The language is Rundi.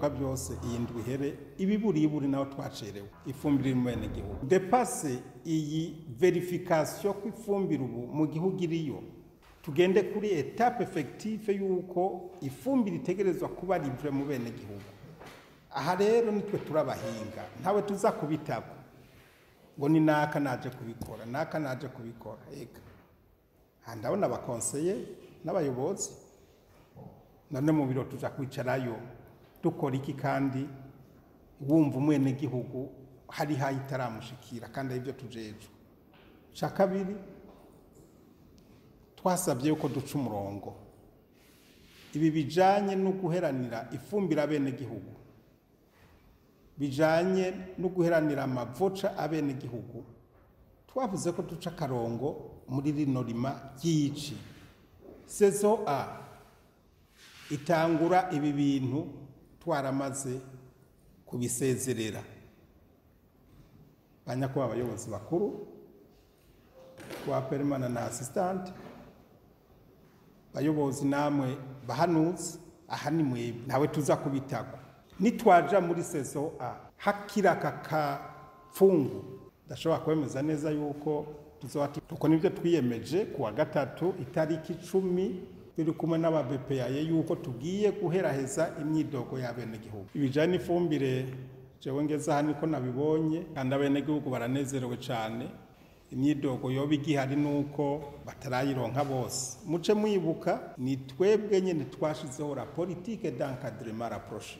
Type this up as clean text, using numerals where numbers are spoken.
bishoboka byose iyi ndwi here ibiburiburi naho twacerewe ifumbire mu bene gihugu depase iyi verification ku ifumbire ubu mu gihugu iriyo tugende kuri etape effective yuko ifumbire itegerezwa kuba livre mu bene gihugu. Aha rero nitwe turabahinga ntawe tuza kubitako ngo ni naka naje kubikora eka ndabona abakonseye n'abayobozi none mu biro tuza kwicarayo dukora iki kandi wumva umwene gihugu hari itaramushikira kandi ibyo tujeje. Ca kabiri twasabye yuko duca umurongo ibi bijanye no guheranira ifumbira bene gihugu bijanye no guheranira amavoca abene gihugu twavuze ko duca karongo muri rino rima ry'ici saison A itangura ibi bintu twaramaze kubisezerera banyako abayobozi bakuru kwa permanent na assistant bayobozi namwe bahanuzi aha ni mwebwe nawe tuza kubitako nitwaja muri saison A hakira kakapfungu ndashobora kwemeza neza yuko tuko nivyo twiyemeje kuwa gatatu itariki 10 biri kumwe n'aba BPA yuko tugiye guheraheza imyidogo y'abene gihugu ibijanye ifumbire jewe ngeza hano ko nabibonye kandi abene gihugu baranezerewe cyane imyidogo yoba igihari nuko batarayironka bose muce mwibuka ni twebwe nyene twashizeho la politique d'encadrement rapproché